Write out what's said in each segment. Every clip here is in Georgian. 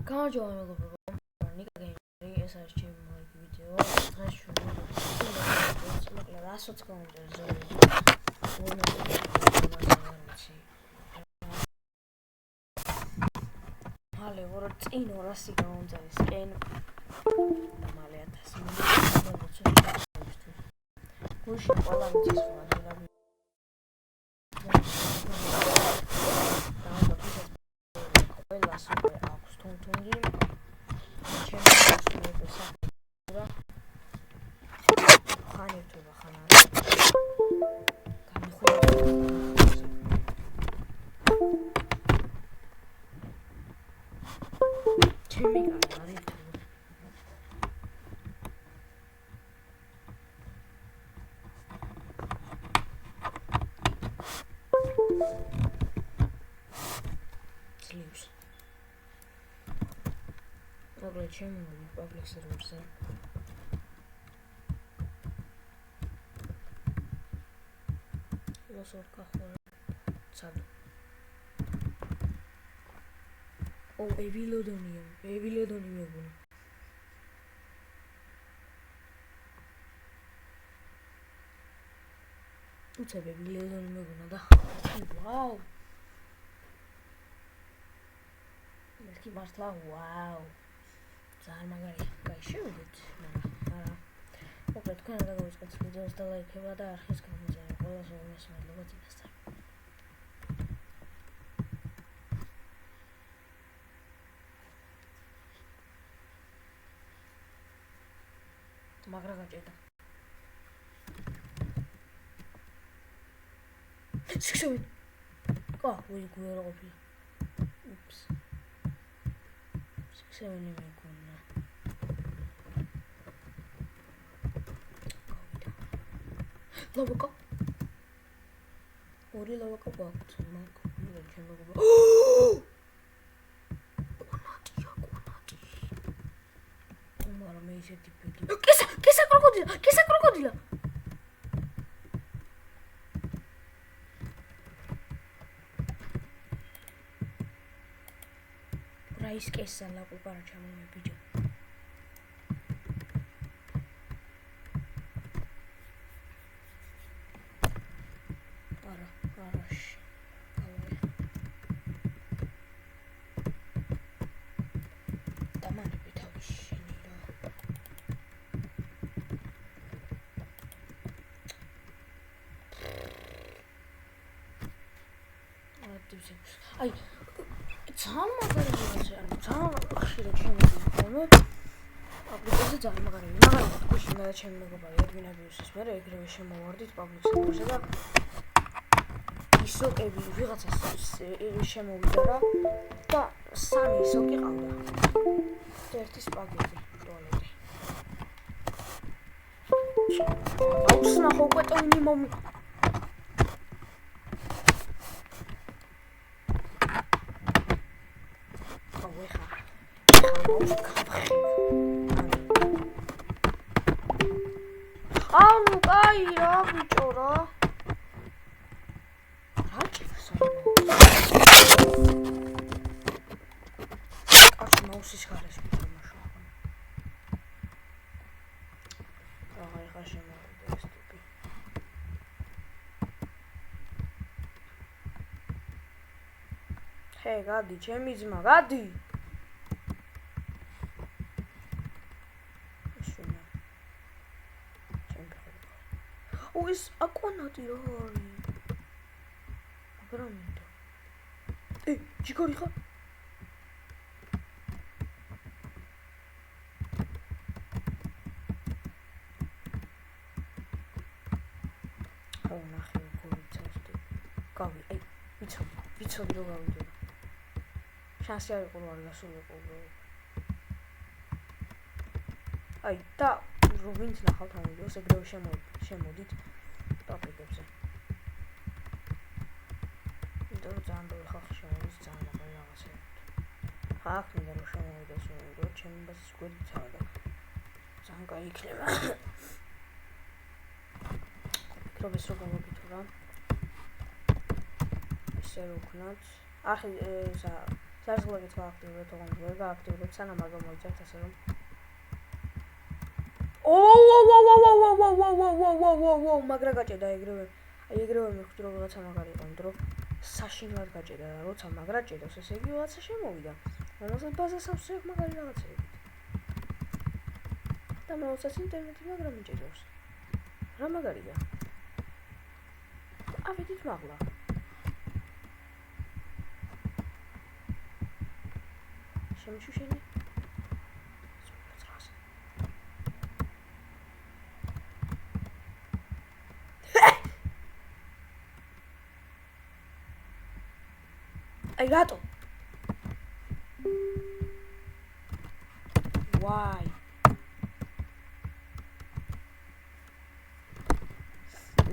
გამარჯობა მეგობრებო, ნიკა გეიმერი, ეს არის ჩემი მოიგ ვიდეო. დღეს ჩვენ მოკლედ რასოც გამომწერს ზოგი. მალე ვარ წინ 200 გამომწერს კენ და მალე 1000 გუში ყველა მიწის ვარ ყველა სუპერ აქვს თუნთუნგი ჩემი სუპერს და ხანი თუ ხანა ჩემი კარი Sleeps. Probably channel public servers. Los orcajos. Sad. Oh, Evilodonium. What's a Evilodonium? Wow. Let's მართლა ვაუ ძალიან მაგარია გაიშევიდეთ მაგრამ მოკლედ თქვენ რა გავიწყოთ ვიდეოს და ლაიქება და არხის გამოძიება ყველას უმეს მადლობა წინასწარ მაგრა გაჭედა სიქსევი კა ვიგუე რა ყოფილი უპს Seven meguna. Lavaka. Ori lavaka bakut. Mak. Konati. Umara me ise tipedi. Kesa krokodila. Rice case la para chamame pijo. Arash. Tamam bitavish. Ay ძალიან მაგარია ძალიან ხშირად შემოგვიყვანო აპლიკაციაზე ძალიან მაგარია მაგალითად გუშინ და ჩემი მეგობარი ადმინაბრიუსის მერე ეგრევე შემოვარდით პაბლიკ სერვერზე და ისოკები ვიღაცას შემოვიდა რა და 3 ისოკი ყავდა და ერთი სპაგეტი ტუალეტი აუცნახო კვეტონი მომი ანუ კაი რა ბიჭო რა რაჭებს კაცი მაუსის ხარეს ვიტომაშო რა ხა შემოვიდა ეს ტიპი ჰე გადი ჩემი ძმა გადი ის აკონატი რა არის მაგრამ მინდა ჯიგარი ხარ აუ ნახე გოიცასტი გავი ვიცოდი რომ გავიდო შანსი არ იყო რომ არ გასულიყო აი და რომ ვინც ნახავთ ამ ვიდეოს ეგრევე შემოდით ტოპიკებზე. ვიდეო ძალიან ბევრი ხალხი შემოდის ძალიან მაგარი რაღაცები. აქ მინდა რომ შემოვიდეს ვიდეო ჩემი ბაზის გვერდითაა და ძალიან კაი იქნება. ვფიქრობ ეს რომ გამოგითო რა. ისე რომ ვქნათ. ახლა სარსლაგიც გააქტიურებთ, ოღონდ ვერ გააქტიურებთ, სანამ არ გამოიწერთ, ასე რომ მაგრა გაჭედა ეგრევე. აი ეგრევე მივხვდი რომ რაღაცა მაგარი იყო, იმიტომ რომ საშინლად გაჭედა და როცა მაგრა ჭედავს, ესე იგი რაღაცა შემოვიდა. რომელსაც ბაზას აქვს ეგ მაგარი რაღაცები. და მოუწეს ინტერნეტი მაგრა მიჭედავს. რა მაგარია? ავედით მაღლა. შემჩუშენი? აი რატო? Why?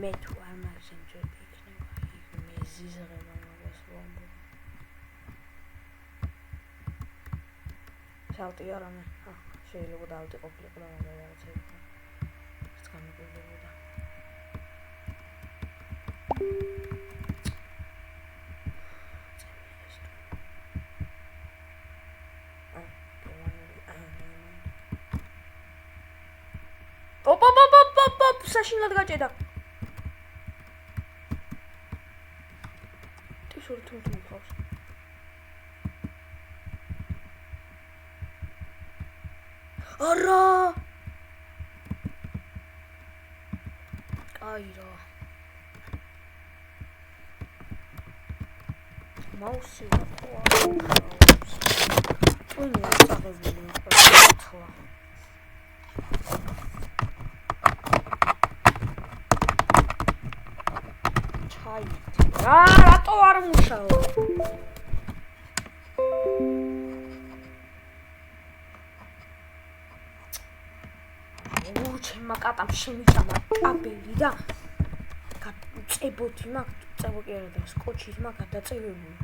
მე თუ არ მაგზინჯები იქნება, იქ მე ზიზღება მაგას ვამბობ. შავტი არა მე. შეიძლება დავტი ყოფილიყო და მაგარი რაღაცა იყო. ეს გამიგებოდა. საშინლად გაჭედა. ტიშური თუნთუნ ხავს. არა. აი რა. მაუსი რა ხო არა. თუნი აღწევილი ხარ. რატო არ მუშაობ? ჩემმა კატამ შემიჭამა კაბელი და წებოთი მაგ წებო კი არა და სკოჩით მაგ გადაწევებული.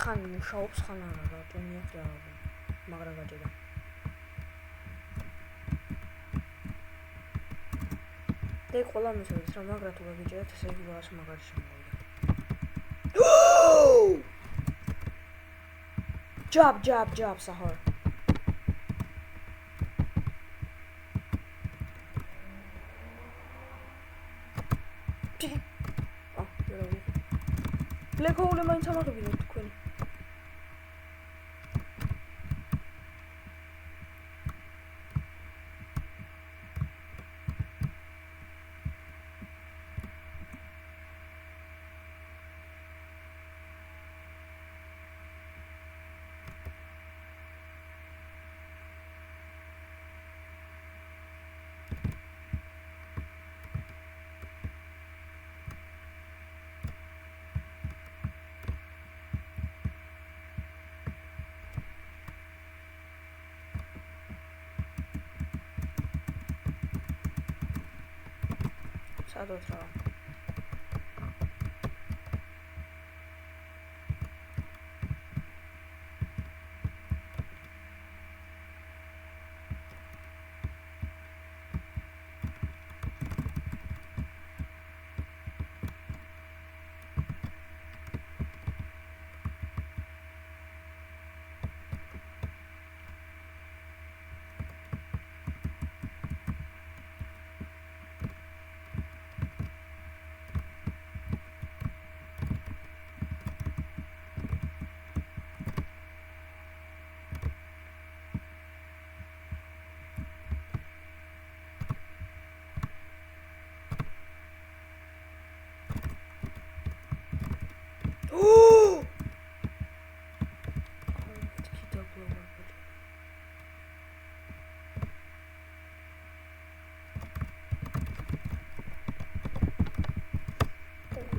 ხან მუშაობს, ხან არა, რატომია და მაგრა გაჭედა. და ყველა მისვლის რა მაგრა თუ გაგიჭერეთ, ესე იგი რაღაც მაგარი შემოვიდა. Job, Sahar. Black hole მაინც ამაღებინოთ თქვენ. სადოთ რა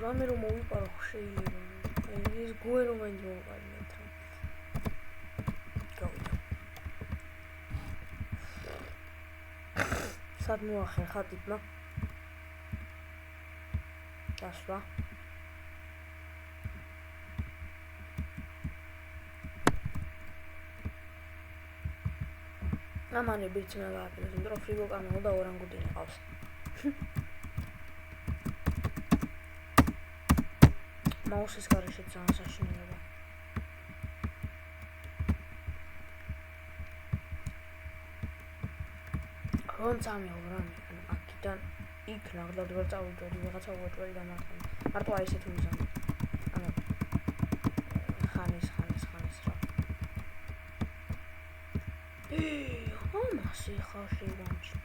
რამე რომ მოვიყარო შეიძლება. ეს გუე რომ მაინც მოვიყარინეთ რა. გავიდა. სად მოახერხა ტიპმა? გასვლა. ამანი ბიჭი უნდა გააკეთოს, იმიტომ რომ ფრიგო კამეო და ორანგუტინი ყავს. მაუსის გარეშე ძალიან საშინელება. რომ წამივალ რამე, ანუ აქედან იქ ნახდად ვერ წავიდოდი, ვიღაცა უეჭველი დამარხა. მარტო აი ესეთი მიზანი. ანუ ხანის რა. ამასი ხალხი ვამჩი.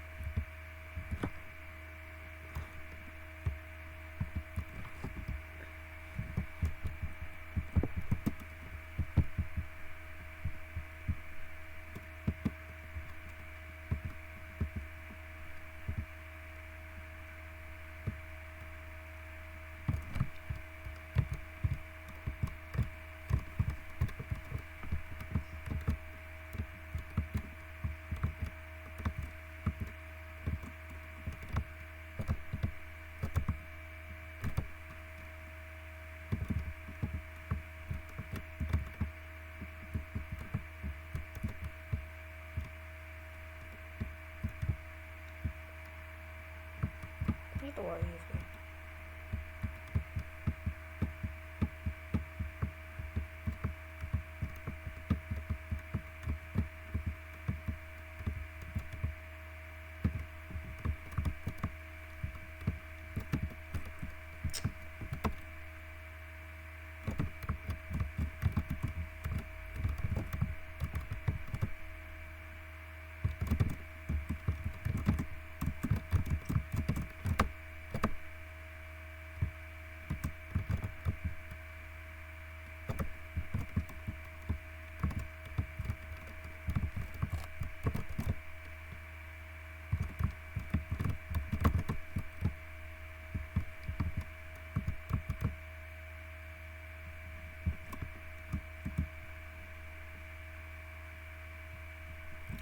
Why is it?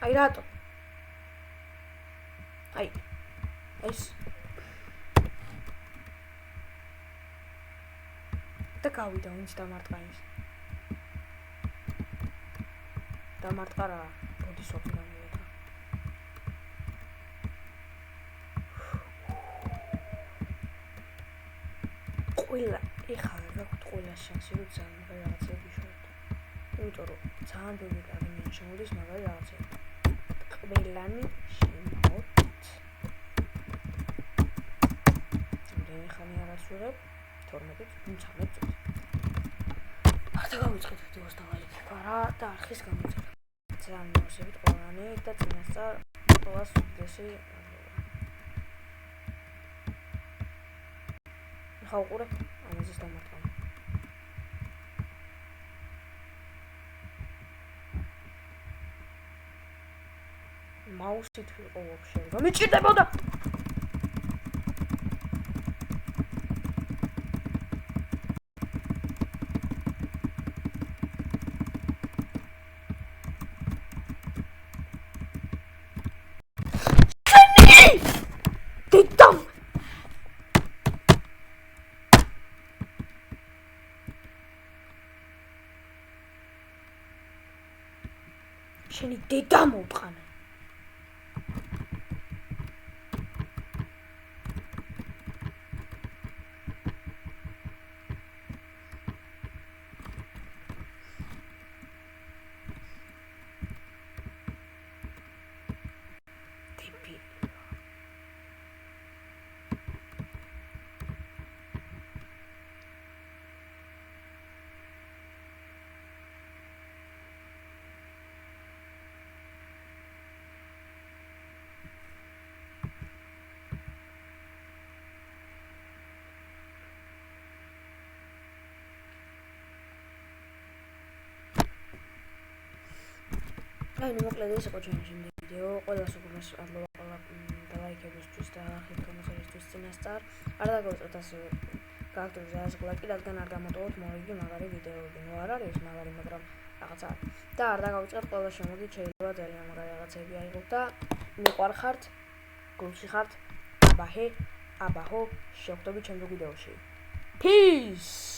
Ai rato. Ai. Es. და გავიდა ვინც დამარტყა ის. დამარტყა რა, ბოდის ოფი გამივიდა. ყველა ეხლა რა ვთქვი ყველა შანსი რომ ძალიან რაღაცები შევდო. იმიტომ რომ ძალიან ბევრი ადამიანი შემოდის მაგარი რაღაცები. ყველანი შემოვთ. მე ხანი არას ვიღებ 12 13 წუთი. ახლა გავიწყეთ ვიდეოს და ლაიქი არა და არხის გამოწერა. ძალიან მოსებით ყველანი და წინასწარ ყველას უდიდესი ხა უყურებ ამაზეს დამარტყა. მაუსით ვიყო ვაფშე. გამიჭირდებოდა. დედამ შენი დედა მოვტყანა. აი ნუ მოკლედ ეს იყო ჩვენი შემდეგი ვიდეო. ყველას უგულეს მადლობა ყველა და ლაიქებისთვის და ახალ კომენტარისთვის წინასწარ. არ დაგავიწყოთ ასევე გააქტიურებთ ასკლაკი, რადგან არ გამოტოვოთ მორიგი მაგარი ვიდეოები. ნუ არ არის მაგარი, მაგრამ რაღაცა და არ დაგავიწყოთ ყველა შემოდით შეიძლება ძალიან მაგარი რაღაცები აიღოთ და მიყვარხართ, გულში ხართ. აბაჰე, აბაჰო, შევხვდებით შემდგომ ვიდეოში. Peace!